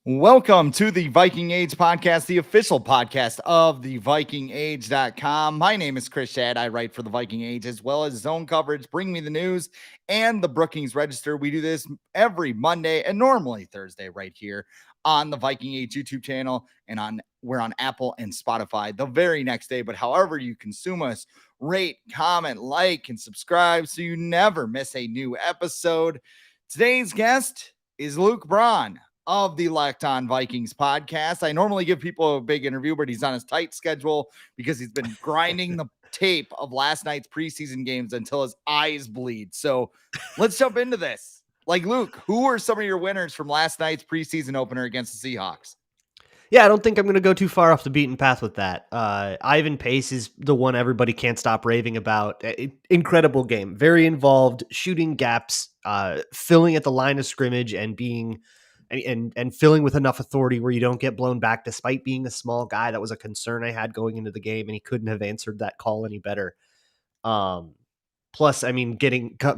Welcome to the Viking Age podcast, the official podcast of the VikingAge.com. My name is Schad. I write for the Viking Age as well as zone coverage, Bring Me the News, and the Brookings Register. We do this every Monday and normally Thursday right here on the Viking Age YouTube channel, and we're on Apple and Spotify the very next day. But however you consume us, rate, comment, like, and subscribe so you never miss a new episode. Today's guest is Luke Braun of the Locked On Vikings podcast. I normally give people a big interview, but he's on his tight schedule because he's been grinding the tape of last night's preseason games until his eyes bleed. So let's jump into this. Like, Luke, who are some of your winners from last night's preseason opener against the Seahawks? Yeah, I don't think I'm going to go too far off the beaten path with that. Ivan Pace is the one everybody can't stop raving about. Incredible game, very involved, shooting gaps, filling at the line of scrimmage, and being and filling with enough authority where you don't get blown back. Despite being a small guy, that was a concern I had going into the game, and he couldn't have answered that call any better. Plus, I mean,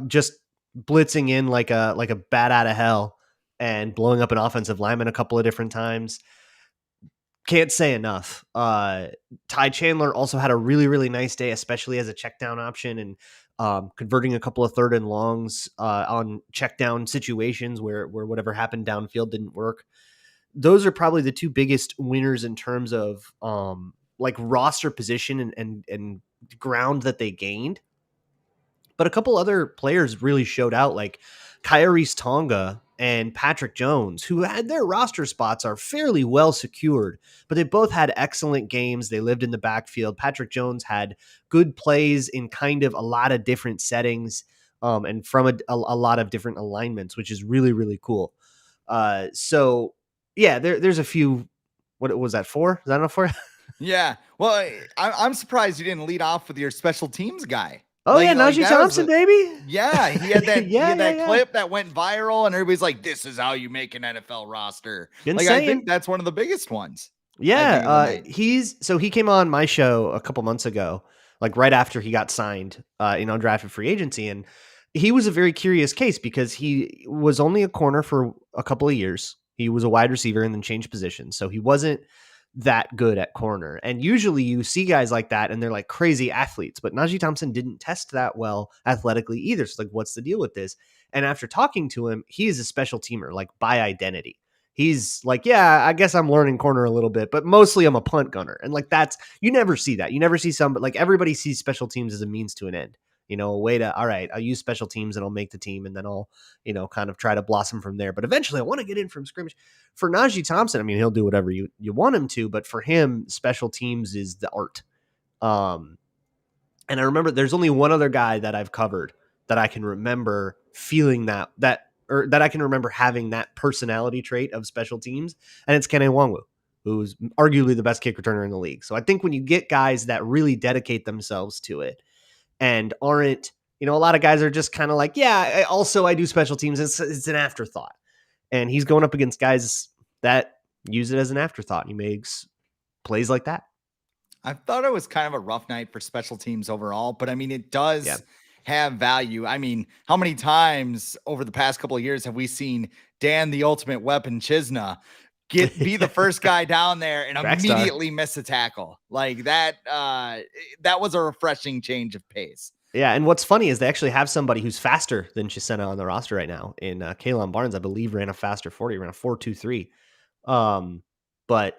just blitzing in like a bat out of hell and blowing up an offensive lineman a couple of different times. Can't say enough. Ty Chandler also had a really, really nice day, especially as a check down option and converting a couple of third and longs on check down situations where whatever happened downfield didn't work. Those are probably the two biggest winners in terms of like roster position and ground that they gained. But a couple other players really showed out, like Kyrie's Tonga and Patrick Jones, who had their roster spots are fairly well secured, but they both had excellent games. They lived in the backfield. Patrick Jones had good plays in kind of a lot of different settings and from a lot of different alignments, which is really, really cool. So, yeah, there's a few. What was that for? Is that enough for you? Yeah. Well, I'm surprised you didn't lead off with your special teams guy. Oh, yeah, Najee Thompson, baby. Yeah, he had that clip that went viral, and everybody's like, "This is how you make an NFL roster." Insane. Like, I think that's one of the biggest ones. Yeah, he came on my show a couple months ago, like right after he got signed in undrafted free agency, and he was a very curious case because he was only a corner for a couple of years. He was a wide receiver and then changed positions, so he wasn't that good at corner. And usually you see guys like that and they're like crazy athletes, but Najee Thompson didn't test that well athletically either. So like, what's the deal with this? And after talking to him, he is a special teamer, like by identity. He's like, yeah, I guess I'm learning corner a little bit, but mostly I'm a punt gunner. And like, you never see that. You never see but like everybody sees special teams as a means to an end. A way to, all right, I'll use special teams and I'll make the team and then I'll, kind of try to blossom from there. But eventually I want to get in from scrimmage. For Najee Thompson, I mean, he'll do whatever you want him to, but for him, special teams is the art. And I remember there's only one other guy that I've covered that I can remember feeling that I can remember having that personality trait of special teams, and it's Kene Nwangwu, who's arguably the best kick returner in the league. So I think when you get guys that really dedicate themselves to it and aren't, a lot of guys are just kind of like, yeah, I do special teams. It's an afterthought. And he's going up against guys that use it as an afterthought. And he makes plays like that. I thought it was kind of a rough night for special teams overall, but I mean, it does have value. I mean, how many times over the past couple of years have we seen Dan, the ultimate weapon Chisna, be the first guy down there and immediately miss a tackle like that? That was a refreshing change of pace. Yeah, and what's funny is they actually have somebody who's faster than Chisena on the roster right now. In Kalen Barnes, I believe, ran a faster 40, ran a 4.23, but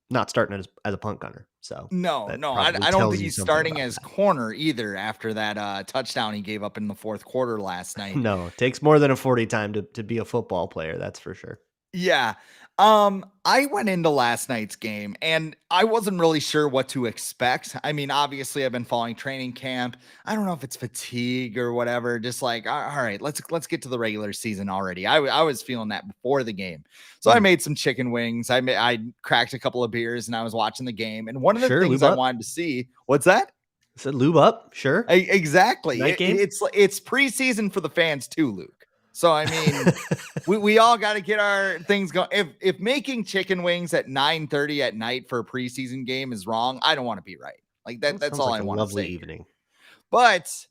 not starting as a punt gunner. So no, I don't think he's starting as corner either after that touchdown he gave up in the fourth quarter last night. No, it takes more than a 40 time to be a football player. That's for sure. Yeah. I went into last night's game and I wasn't really sure what to expect. I mean, obviously I've been following training camp. I don't know if it's fatigue or whatever. Just like, all right, let's get to the regular season already. I was feeling that before the game. So I made some chicken wings. I cracked a couple of beers and I was watching the game. And one of the things I wanted to see, what's that? I said lube up. Sure. Exactly. It's preseason for the fans too, Luke. So, I mean, we all got to get our things going. If making chicken wings at 9:30 at night for a preseason game is wrong, I don't want to be right. Like that's all I want to say. Lovely evening. But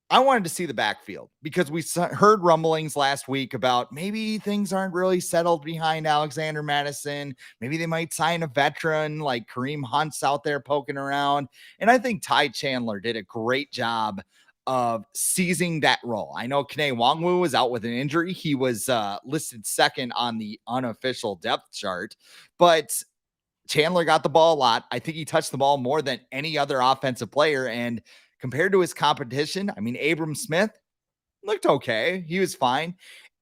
I wanted to see the backfield because we heard rumblings last week about maybe things aren't really settled behind Alexander Madison. Maybe they might sign a veteran like Kareem Hunt's out there poking around. And I think Ty Chandler did a great job of seizing that role. I know Kene Nwangwu was out with an injury. He was listed second on the unofficial depth chart, but Chandler got the ball a lot. I think he touched the ball more than any other offensive player. And compared to his competition, I mean, Abram Smith looked okay. He was fine.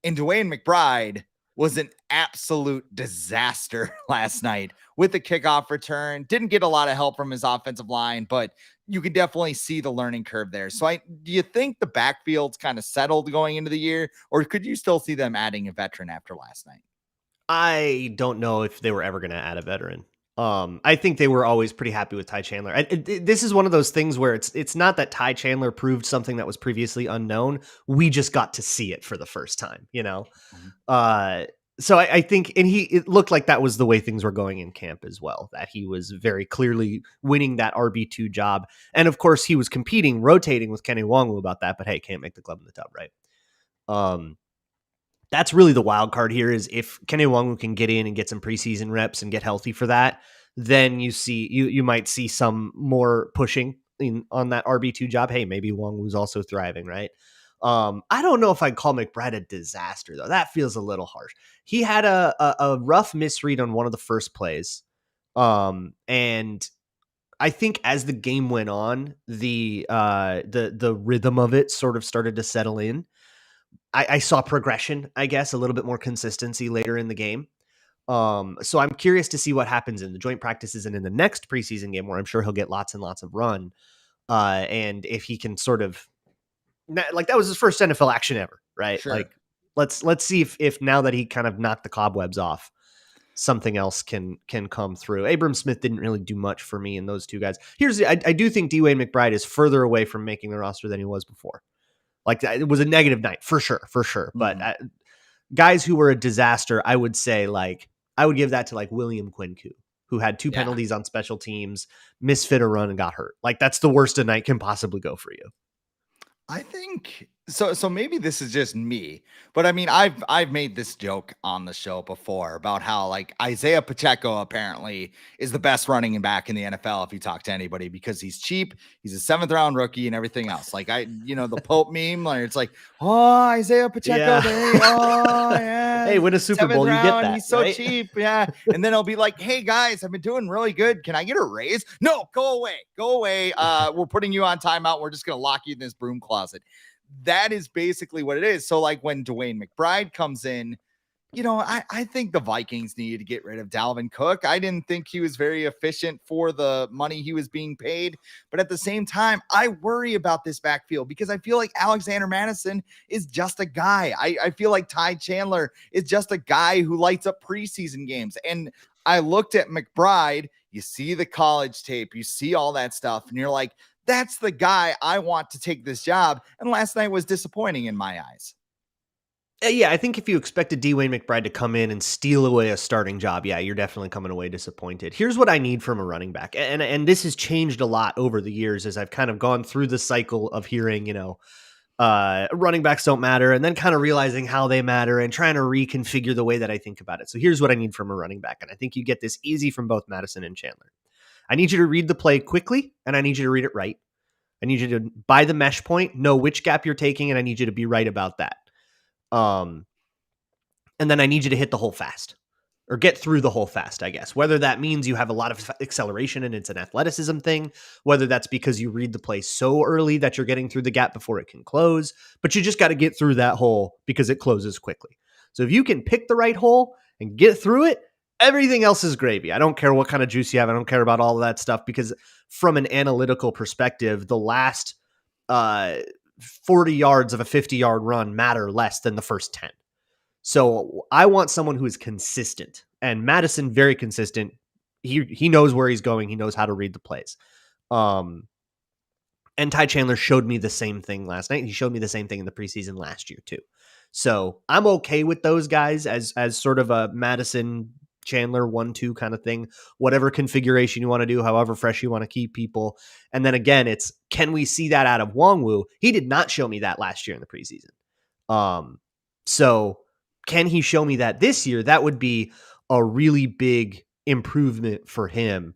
And Dwayne McBride was an absolute disaster last night with the kickoff return. Didn't get a lot of help from his offensive line, but you can definitely see the learning curve there. So do you think the backfield's kind of settled going into the year, or could you still see them adding a veteran after last night? I don't know if they were ever going to add a veteran. I think they were always pretty happy with Ty Chandler. This is one of those things where it's not that Ty Chandler proved something that was previously unknown. We just got to see it for the first time, you know? Mm-hmm. So I think, and it looked like that was the way things were going in camp as well, that he was very clearly winning that RB2 job. And of course he was competing, rotating with Kenny Nwangwu about that, but hey, can't make the club in the tub, right? That's really the wild card here is if Kenny Nwangwu can get in and get some preseason reps and get healthy for that, then you might see some more pushing on that RB2 job. Hey, maybe Nwangwu's also thriving, right? I don't know if I'd call McBride a disaster, though. That feels a little harsh. He had a rough misread on one of the first plays. And I think as the game went on, the rhythm of it sort of started to settle in. I saw progression, I guess, a little bit more consistency later in the game. So I'm curious to see what happens in the joint practices and in the next preseason game, where I'm sure he'll get lots and lots of run. And if he can sort of, like, that was his first NFL action ever, right? Sure. Like, let's see if now that he kind of knocked the cobwebs off, something else can come through. Abram Smith didn't really do much for me in those two guys. I do think Dwayne McBride is further away from making the roster than he was before. Like, it was a negative night for sure. Mm-hmm. But guys who were a disaster, I would say, like, I would give that to like William Quinku, who had two penalties on special teams, misfit a run and got hurt. Like, that's the worst a night can possibly go for you. I think so. So maybe this is just me, but I mean, I've made this joke on the show before about how like Isaiah Pacheco apparently is the best running back in the NFL if you talk to anybody because he's cheap, he's a 7th-round rookie, and everything else. Like the Pope meme, like it's like, oh, Isaiah Pacheco, yeah, hey, win a Super Bowl, round, you get that. He's so right? cheap, yeah. And then I'll be like, hey guys, I've been doing really good. Can I get a raise? No, go away. We're putting you on timeout. We're just gonna lock you in this broom closet. That is basically what it is. So like when Dwayne McBride comes in, I think the Vikings needed to get rid of Dalvin Cook. I didn't think he was very efficient for the money he was being paid. But at the same time, I worry about this backfield because I feel like Alexander Madison is just a guy. I feel like Ty Chandler is just a guy who lights up preseason games. And I looked at McBride, you see the college tape, you see all that stuff, and you're like, that's the guy I want to take this job. And last night was disappointing in my eyes. Yeah, I think if you expected Dwayne McBride to come in and steal away a starting job, yeah, you're definitely coming away disappointed. Here's what I need from a running back. And this has changed a lot over the years as I've kind of gone through the cycle of hearing, running backs don't matter, and then kind of realizing how they matter and trying to reconfigure the way that I think about it. So here's what I need from a running back. And I think you get this easy from both Madison and Chandler. I need you to read the play quickly, and I need you to read it right. I need you to, by the mesh point, know which gap you're taking, and I need you to be right about that. And then I need you to hit the hole fast, or get through the hole fast, I guess. Whether that means you have a lot of acceleration and it's an athleticism thing, whether that's because you read the play so early that you're getting through the gap before it can close, but you just got to get through that hole because it closes quickly. So if you can pick the right hole and get through it, everything else is gravy. I don't care what kind of juice you have. I don't care about all of that stuff because from an analytical perspective, the last 40 yards of a 50-yard run matter less than the first 10. So I want someone who is consistent, and Madison, very consistent. He knows where he's going. He knows how to read the plays. And Ty Chandler showed me the same thing last night. He showed me the same thing in the preseason last year too. So I'm okay with those guys as sort of a Madison Chandler 1-2 kind of thing, whatever configuration you want to do, however fresh you want to keep people. And then again, it's, can we see that out of Wongwu? He did not show me that last year in the preseason. So can he show me that this year? That would be a really big improvement for him.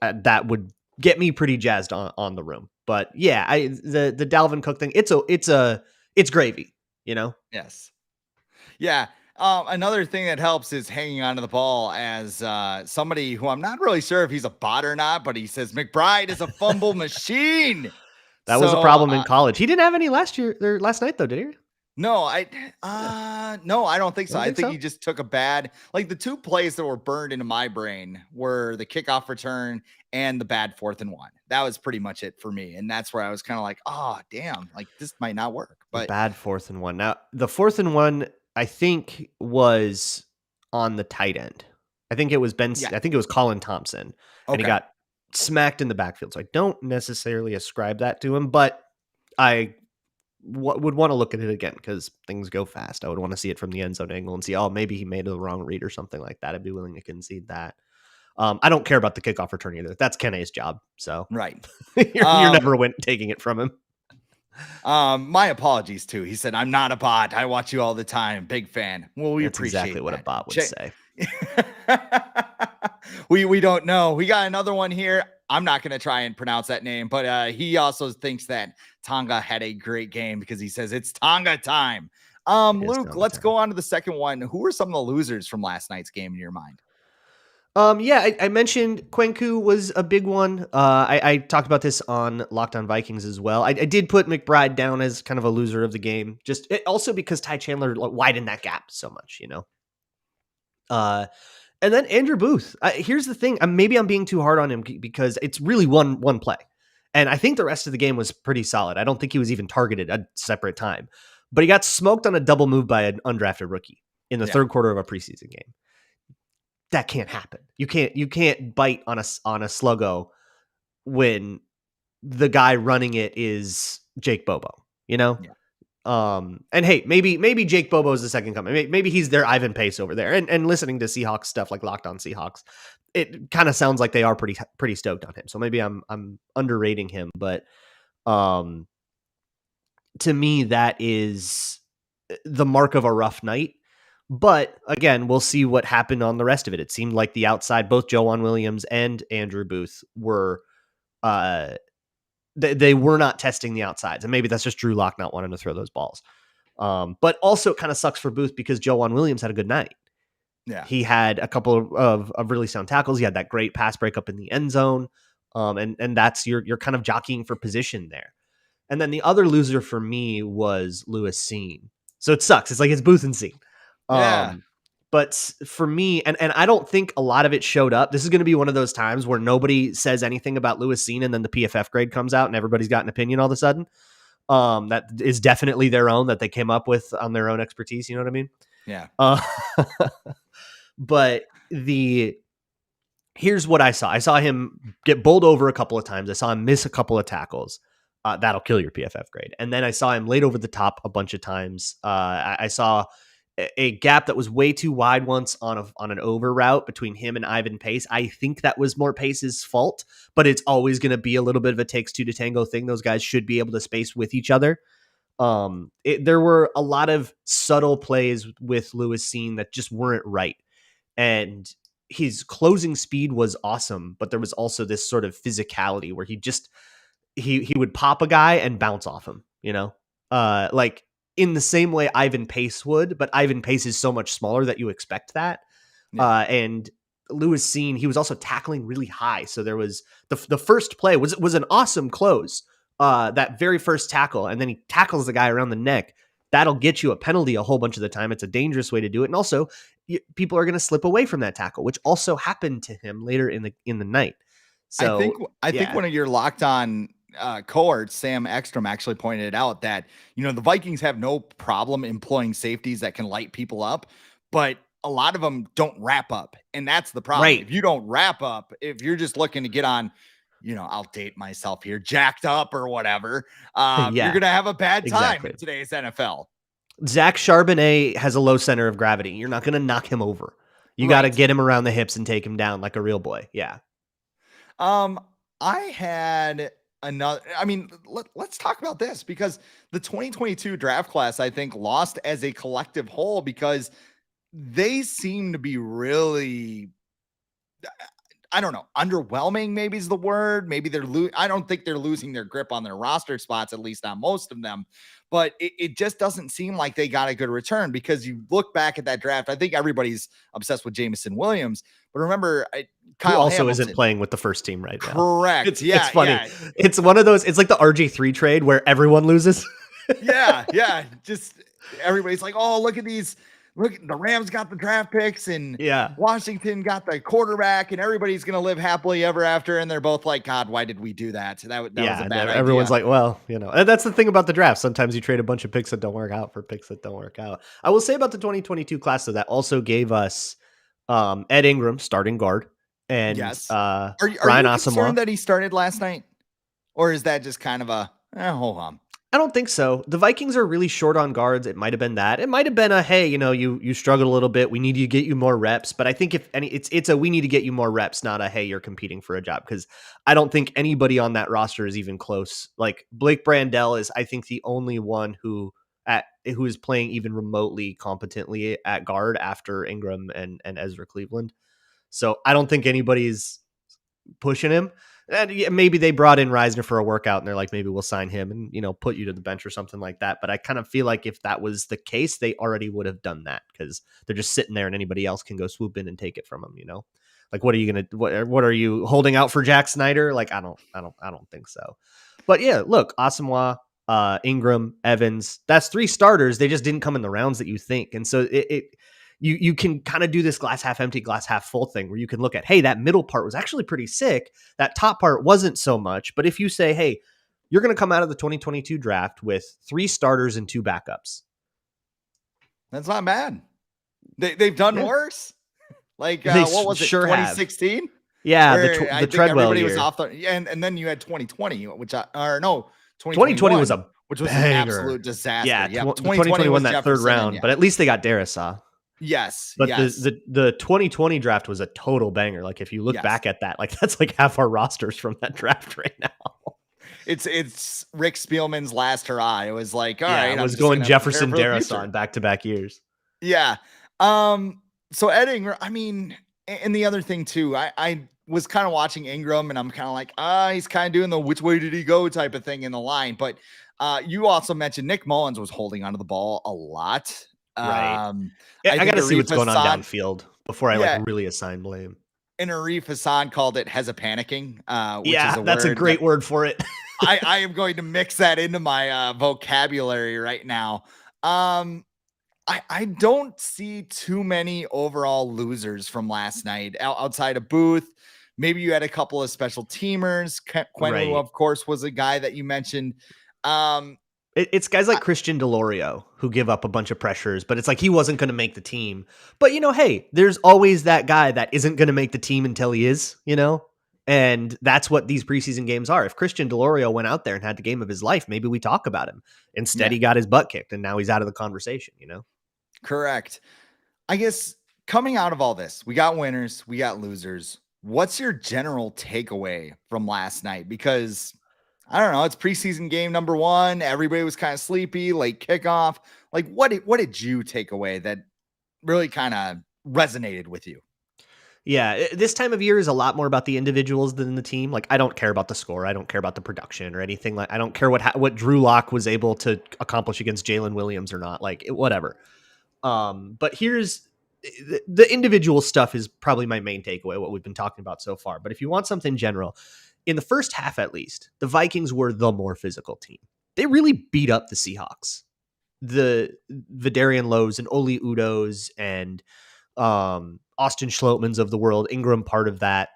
That would get me pretty jazzed on the room. But yeah, the Dalvin Cook thing, it's gravy, you know? Yes. Yeah. Another thing that helps is hanging onto the ball as somebody who I'm not really sure if he's a bot or not, but he says McBride is a fumble machine. That was a problem in college. He didn't have any last night though, did he? No, no, I don't think so. I think so? he just took a bad, like the two plays that were burned into my brain were the kickoff return and the bad 4th and 1. That was pretty much it for me. And that's where I was kind of like, oh, damn, like this might not work. But the bad 4th and 1. Now, the 4th and 1, I think, was on the tight end. I think it was I think it was Colin Thompson. And he got smacked in the backfield. So I don't necessarily ascribe that to him, but I would want to look at it again because things go fast. I would want to see it from the end zone angle and see, oh, maybe he made the wrong read or something like that. I'd be willing to concede that. I don't care about the kickoff return either. That's Kenne's job. So right, you're never taking it from him. My apologies too. He said, "I'm not a bot. I watch you all the time. Big fan." Well, we appreciate exactly what a bot would say. we don't know. We got another one here. I'm not going to try and pronounce that name, but he also thinks that Tonga had a great game because he says it's Tonga time. Luke, let's go on to the second one. Who are some of the losers from last night's game in your mind? Yeah, I mentioned Kwenku was a big one. I talked about this on Locked On Vikings as well. I did put McBride down as kind of a loser of the game, also because Ty Chandler widened that gap so much, you know. And then Andrew Booth. Here's the thing: maybe I'm being too hard on him because it's really one play, and I think the rest of the game was pretty solid. I don't think he was even targeted a separate time, but he got smoked on a double move by an undrafted rookie in the third quarter of a preseason game. That can't happen. You can't bite on a sluggo when the guy running it is Jake Bobo, you know? Yeah. And hey, maybe Jake Bobo is the second coming. Maybe he's their Ivan Pace over there. And listening to Seahawks stuff like Locked On Seahawks, it kind of sounds like they are pretty stoked on him. So maybe I'm underrating him, but to me that is the mark of a rough night. But again, we'll see what happened on the rest of it. It seemed like the outside, both Joejuan Williams and Andrew Booth were, they were not testing the outsides. And maybe that's just Drew Lock not wanting to throw those balls. But also it kind of sucks for Booth because Joejuan Williams had a good night. Yeah. He had a couple of really sound tackles. He had that great pass breakup in the end zone. And that's, you're kind of jockeying for position there. And then the other loser for me was Lewis Seen. So it sucks. It's like it's Booth and Seen. Yeah. But for me, and I don't think a lot of it showed up. This is going to be one of those times where nobody says anything about Lewis Seen and then the PFF grade comes out and everybody's got an opinion all of a sudden. That is definitely their own, that they came up with on their own expertise. You know what I mean? Yeah. But here's what I saw. I saw him get bowled over a couple of times. I saw him miss a couple of tackles. That'll kill your PFF grade. And then I saw him laid over the top a bunch of times. I saw a gap that was way too wide once on an over route between him and Ivan Pace. I think that was more Pace's fault, but it's always going to be a little bit of a takes two to tango thing. Those guys should be able to space with each other. There were a lot of subtle plays with Lewis Seen that just weren't right. And his closing speed was awesome, but there was also this sort of physicality where he would pop a guy and bounce off him, you know, like in the same way Ivan Pace would, but Ivan Pace is so much smaller that you expect that. Yeah. And Lewis Seen, he was also tackling really high. So there was the first play was an awesome close. That very first tackle, and then he tackles the guy around the neck. That'll get you a penalty a whole bunch of the time. It's a dangerous way to do it. And also people are going to slip away from that tackle, which also happened to him later in the night. So I think one of your Locked On cohorts, Sam Ekstrom, actually pointed out that, you know, the Vikings have no problem employing safeties that can light people up, but a lot of them don't wrap up. And that's the problem. Right. If you don't wrap up, if you're just looking to get on, you know, I'll date myself here, jacked up or whatever, you're going to have a bad time in today's NFL. Zach Charbonnet has a low center of gravity. You're not going to knock him over. You got to Right. get him around the hips and take him down like a real boy. Yeah. Um, I had another. I mean, let's talk about this because the 2022 draft class, I think, lost as a collective whole because they seem to be really, I don't know, underwhelming. Maybe is the word. Maybe they're I don't think they're losing their grip on their roster spots, at least not most of them. But it just doesn't seem like they got a good return because you look back at that draft. I think everybody's obsessed with Jamison Williams, but remember, Who Kyle also isn't Hamilton. playing with the first team right now. Correct. It's Yeah. funny. Yeah. It's one of those, it's like the RG3 trade where everyone loses. Yeah. Yeah. Just everybody's like, oh, look at these. Look, the Rams got the draft picks and Yeah. Washington got the quarterback, and everybody's going to live happily ever after. And they're both like, God, why did we do that? That was a bad idea. Everyone's like, well, and that's the thing about the draft. Sometimes you trade a bunch of picks that don't work out for picks that don't work out. I will say about the 2022 class, though, that also gave us Ed Ingram, starting guard, and Yes. Brian Are you Asamoah. concerned that he started last night? Or is that just kind of a, hold on? I don't think so. The Vikings are really short on guards. It might have been that. It might have been a, hey, you struggled a little bit. We need to get you more reps. But I think if any, it's a we need to get you more reps, not a hey, you're competing for a job. Because I don't think anybody on that roster is even close. Like Blake Brandel is, I think, the only one who is playing even remotely competently at guard after Ingram and Ezra Cleveland. So I don't think anybody's pushing him. And maybe they brought in Reisner for a workout and they're like, maybe we'll sign him and, put you to the bench or something like that. But I kind of feel like if that was the case, they already would have done that because they're just sitting there and anybody else can go swoop in and take it from them, Like, what are you going to, what are you holding out for Jack Snyder? Like, I don't think so. But yeah, look, Asamoah, Ingram, Evans, that's 3 starters. They just didn't come in the rounds that you think. And so you can kind of do this glass half empty, glass half full thing where you can look at, hey, that middle part was actually pretty sick. That top part wasn't so much. But if you say, hey, you're going to come out of the 2022 draft with 3 starters and 2 backups. That's not bad. They've done worse. Like, what was it, sure 2016? Yeah, the Treadwell year. was off and then you had 2020, which 2020 was a which was banger. An absolute disaster. Yeah, 2020 won that third round, but at least they got Darrisaw. Yes. But the 2020 draft was a total banger. Like if you look back at that, like that's like half our rosters from that draft right now. It's Rick Spielman's last hurrah. It was like, all right, it was going Jefferson Darrisaw in back-to-back years. Yeah. So Ed Ingram, I mean, and the other thing too, I was kind of watching Ingram and I'm kind of like, he's kind of doing the which way did he go type of thing in the line. But you also mentioned Nick Mullins was holding onto the ball a lot. Right. I got to see what's going on downfield before I really assign blame. And Arif Hassan called it panicking. Which is that's a great word for it. I am going to mix that into my vocabulary right now. I don't see too many overall losers from last night outside of Booth. Maybe you had a couple of special teamers. Quenu, of course, was a guy that you mentioned. It's guys like Christian Delorio who give up a bunch of pressures, but it's like he wasn't going to make the team. But, hey, there's always that guy that isn't going to make the team until he is, And that's what these preseason games are. If Christian Delorio went out there and had the game of his life, maybe we talk about him. Instead, he got his butt kicked, and now he's out of the conversation, Correct. I guess coming out of all this, we got winners, we got losers. What's your general takeaway from last night? Because I don't know, it's preseason game number 1. Everybody was kind of sleepy, late kickoff. Like, what did you take away that really kind of resonated with you? Yeah, this time of year is a lot more about the individuals than the team. Like, I don't care about the score. I don't care about the production or anything. Like, I don't care what Drew Lock was able to accomplish against Jalen Williams or not. Like, whatever. But here's the individual stuff is probably my main takeaway, what we've been talking about so far. But if you want something general, in the first half, at least, the Vikings were the more physical team. They really beat up the Seahawks. The Vidarian Lowe's and Oli Udo's and Austin Schlottmann's of the world, Ingram part of that.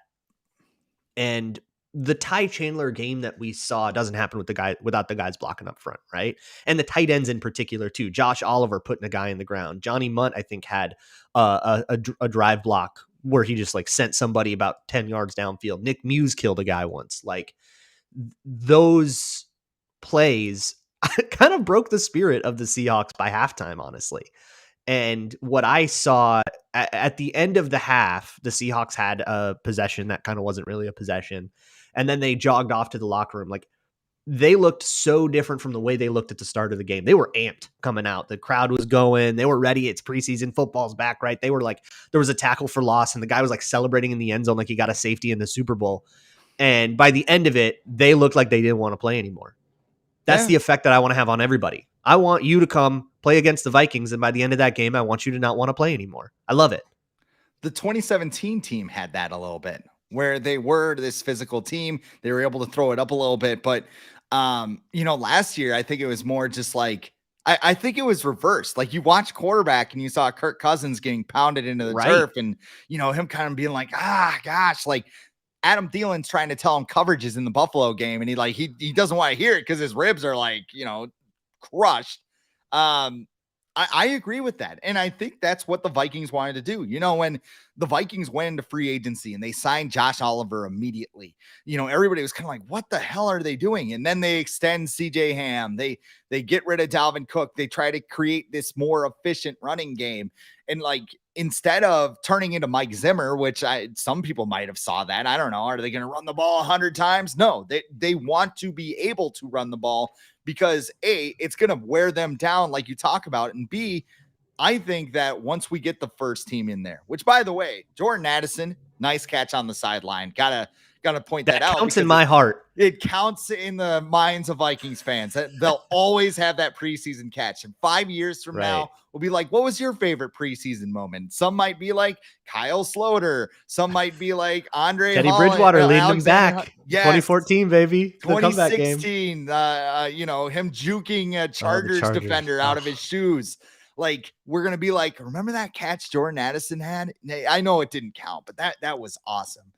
And the Ty Chandler game that we saw doesn't happen without the guys blocking up front, right? And the tight ends in particular too. Josh Oliver putting a guy in the ground. Johnny Munt, I think, had a drive block where he just like sent somebody about 10 yards downfield. Nick Muse killed a guy once. Like those plays kind of broke the spirit of the Seahawks by halftime, honestly. And what I saw at the end of the half, the Seahawks had a possession that kind of wasn't really a possession. And then they jogged off to the locker room. Like, they looked so different from the way they looked at the start of the game. They were amped coming out. The crowd was going. They were ready. It's preseason. Football's back, right? They were like, there was a tackle for loss, and the guy was like celebrating in the end zone like he got a safety in the Super Bowl. And by the end of it, they looked like they didn't want to play anymore. That's the effect that I want to have on everybody. I want you to come play against the Vikings, and by the end of that game, I want you to not want to play anymore. I love it. The 2017 team had that a little bit, where they were this physical team. They were able to throw it up a little bit. But, last year, I think it was more just like, I think it was reversed. Like, you watch quarterback and you saw Kirk Cousins getting pounded into the turf and, him kind of being like, gosh, like Adam Thielen's trying to tell him coverages in the Buffalo game. And he doesn't want to hear it because his ribs are like, crushed. I agree with that. And I think that's what the Vikings wanted to do. When the Vikings went into free agency and they signed Josh Oliver immediately, everybody was kind of like, what the hell are they doing? And then they extend CJ Ham. They get rid of Dalvin Cook. They try to create this more efficient running game. And like, instead of turning into Mike Zimmer, which some people might have saw that, I don't know. Are they going to run the ball 100 times? No, they want to be able to run the ball because A, it's going to wear them down like you talk about. And B, I think that once we get the first team in there, which by the way, Jordan Addison, nice catch on the sideline. Gotta point that out. Counts in my heart. It counts in the minds of Vikings fans. They'll always have that preseason catch. And 5 years from now, we'll be like, what was your favorite preseason moment? Some might be like Kyle Sloter. Some might be like Andre Teddy Holland, Bridgewater leading them back. Yes. 2014, baby. 2016, him juking a Chargers defender out of his shoes. Like, we're going to be like, remember that catch Jordan Addison had? I know it didn't count, but that was awesome.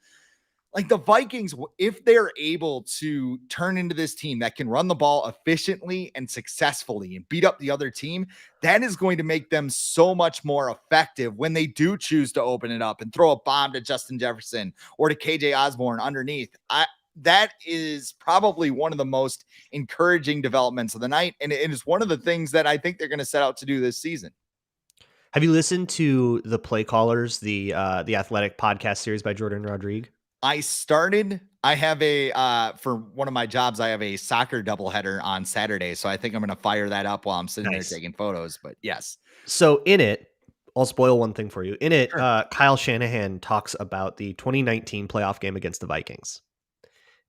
Like, the Vikings, if they're able to turn into this team that can run the ball efficiently and successfully and beat up the other team, that is going to make them so much more effective when they do choose to open it up and throw a bomb to Justin Jefferson or to KJ Osborne underneath. That is probably one of the most encouraging developments of the night. And it is one of the things that I think they're going to set out to do this season. Have you listened to the Play Callers, the Athletic podcast series by Jordan Rodriguez? I have for one of my jobs, I have a soccer doubleheader on Saturday. So I think I'm going to fire that up while I'm sitting there taking photos, but yes. So in it, I'll spoil one thing for you. In it, sure. Kyle Shanahan talks about the 2019 playoff game against the Vikings.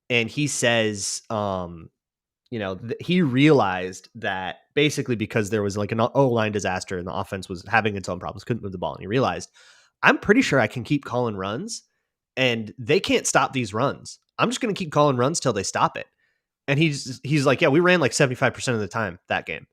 And he says, he realized that basically because there was like an O-line disaster and the offense was having its own problems, couldn't move the ball. And he realized, I'm pretty sure I can keep calling runs and they can't stop these runs. I'm just going to keep calling runs till they stop it. And he's like, yeah, we ran like 75% of the time that game.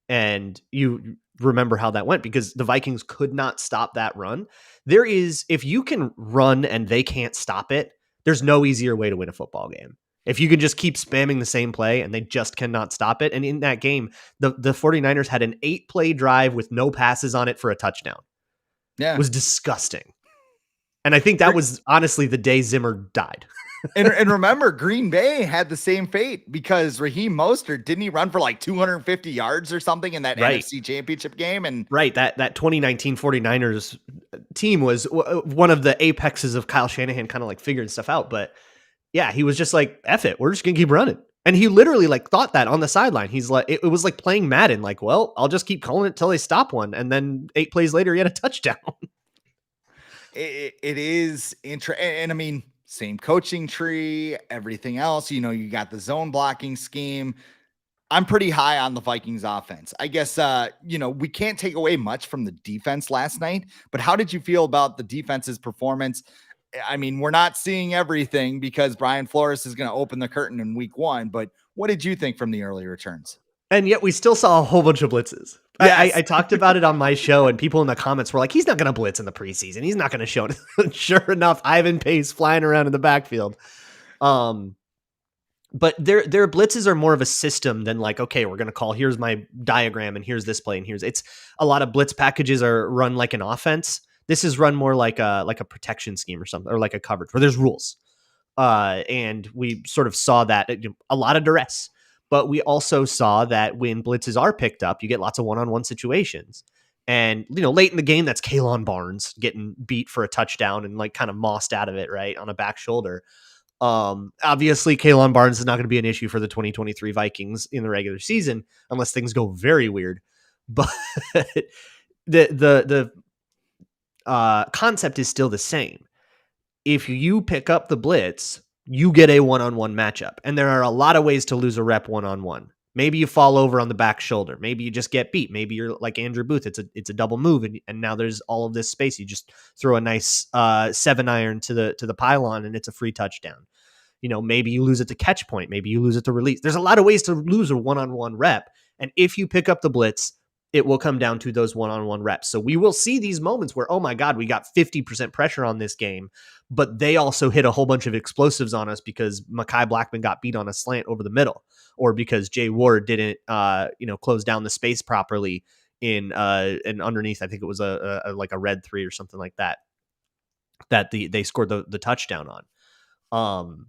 And you remember how that went because the Vikings could not stop that run. If you can run and they can't stop it, there's no easier way to win a football game. If you can just keep spamming the same play and they just cannot stop it. And in that game, the 49ers had an 8-play drive with no passes on it for a touchdown. Yeah. It was disgusting. And I think that was honestly the day Zimmer died. and remember, Green Bay had the same fate because Raheem Mostert, didn't he run for like 250 yards or something in that NFC Championship game? And that 2019 49ers team was one of the apexes of Kyle Shanahan kind of like figuring stuff out. But yeah, he was just like, F it, we're just going to keep running. And he literally like thought that on the sideline. He's like, it was like playing Madden. Like, well, I'll just keep calling it till they stop one. And then 8 plays later, he had a touchdown. It is interesting. And I mean, same coaching tree, everything else, you got the zone blocking scheme. I'm pretty high on the Vikings offense. I guess, we can't take away much from the defense last night, but how did you feel about the defense's performance? I mean, we're not seeing everything because Brian Flores is going to open the curtain in week 1, but what did you think from the early returns? And yet we still saw a whole bunch of blitzes. Yes. I talked about it on my show and people in the comments were like, he's not going to blitz in the preseason. He's not going to show it. Sure enough, Ivan Pace flying around in the backfield. But their blitzes are more of a system than like, okay, we're going to call, here's my diagram and here's this play and it's a lot of blitz packages are run like an offense. This is run more like a protection scheme or something, or like a coverage where there's rules. And we sort of saw that a lot of duress. But we also saw that when blitzes are picked up, you get lots of one-on-one situations. And, late in the game, that's Kalen Barnes getting beat for a touchdown and like kind of mossed out of it, right, on a back shoulder. Obviously, Kalen Barnes is not going to be an issue for the 2023 Vikings in the regular season unless things go very weird. But the concept is still the same. If you pick up the blitz, you get a one-on-one matchup. And there are a lot of ways to lose a rep one-on-one. Maybe you fall over on the back shoulder. Maybe you just get beat. Maybe you're like Andrew Booth. It's a double move, and now there's all of this space. You just throw a nice 7-iron to the pylon, and it's a free touchdown. Maybe you lose at the catch point. Maybe you lose at the release. There's a lot of ways to lose a one-on-one rep. And if you pick up the blitz, it will come down to those one-on-one reps. So we will see these moments where, oh my God, we got 50% pressure on this game, but they also hit a whole bunch of explosives on us because Mekhi Blackman got beat on a slant over the middle, or because Jay Ward didn't, close down the space properly in and underneath. I think it was a red 3 or something like that they scored the touchdown on.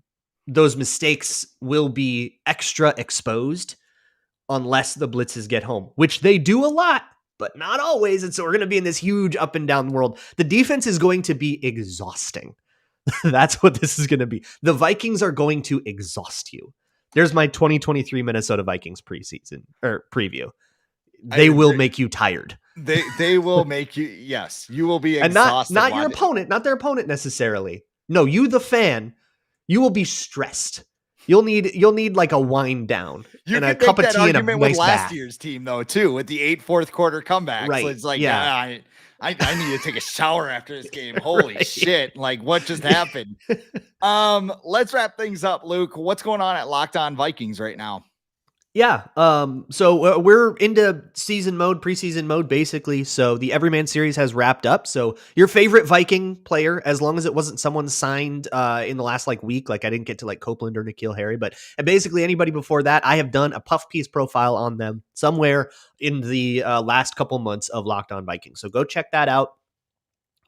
Those mistakes will be extra exposed unless the blitzes get home, which they do a lot, but not always. And so we're going to be in this huge up and down world. The defense is going to be exhausting. That's what this is going to be. The Vikings are going to exhaust you. There's my 2023 Minnesota Vikings preseason or preview. They will make you tired. They will make you. Yes, you will be exhausted. And not your opponent, not their opponent necessarily. No, you, the fan, you will be stressed. You'll need like a wind down and a cup of tea and a nice with last bath. year's team though too, with the 8 fourth quarter comebacks. Right. So it's like, yeah, I need to take a shower after this game. Holy shit! Like, what just happened? Let's wrap things up, Luke. What's going on at Locked On Vikings right now? Yeah. So we're into season mode, preseason mode, basically. So the Everyman series has wrapped up. So your favorite Viking player, as long as it wasn't someone signed in the last week, I didn't get to Copeland or N'Keal Harry, but basically anybody before that, I have done a puff piece profile on them somewhere in the last couple months of Locked On Vikings. So go check that out.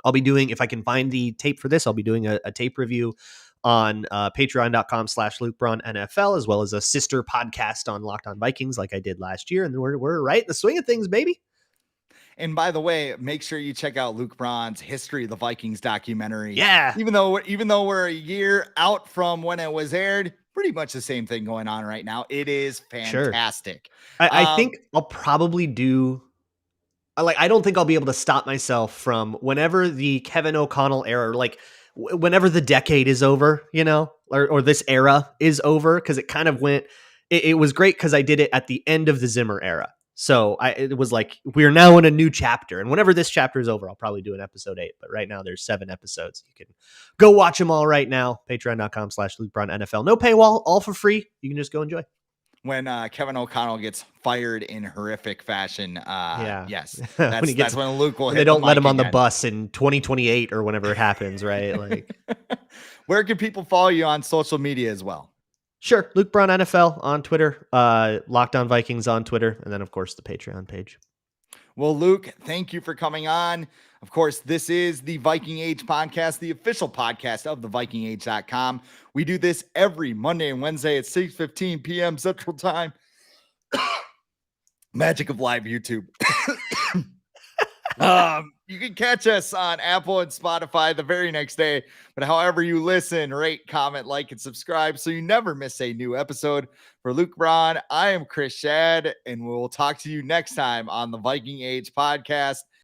I'll be doing, if I can find the tape for this, I'll be doing a tape review on patreon.com/Luke Braun NFL, as well as a sister podcast on Locked On Vikings like I did last year. And we're right in the swing of things, baby. And by the way, make sure you check out Luke Braun's History of the Vikings documentary. Yeah. Even though we're a year out from when it was aired, pretty much the same thing going on right now. It is fantastic. Sure. I think I'll probably do... I don't think I'll be able to stop myself from whenever the Kevin O'Connell era, whenever the decade is over, or this era is over, because it kind of went, it was great because I did it at the end of the Zimmer era. So it was like, we're now in a new chapter. And whenever this chapter is over, I'll probably do an episode 8. But right now there's 7 episodes. You can go watch them all right now. Patreon.com/Luke Braun NFL. No paywall, all for free. You can just go enjoy. When Kevin O'Connell gets fired in horrific fashion. Yes. That's when Luke will hit they don't let him on again. the bus in 2028 or whenever it happens, right? Where can people follow you on social media as well? Sure. Luke Braun NFL on Twitter, Locked On Vikings on Twitter, and then, of course, the Patreon page. Well, Luke, thank you for coming on. Of course, this is the Viking Age podcast, the official podcast of the VikingAge.com. We do this every Monday and Wednesday at 6:15 p.m. Central Time. Magic of live YouTube. You can catch us on Apple and Spotify the very next day. But however you listen, rate, comment, like, and subscribe so you never miss a new episode. For Luke Braun, I am Chris Schad, and we'll talk to you next time on the Viking Age podcast.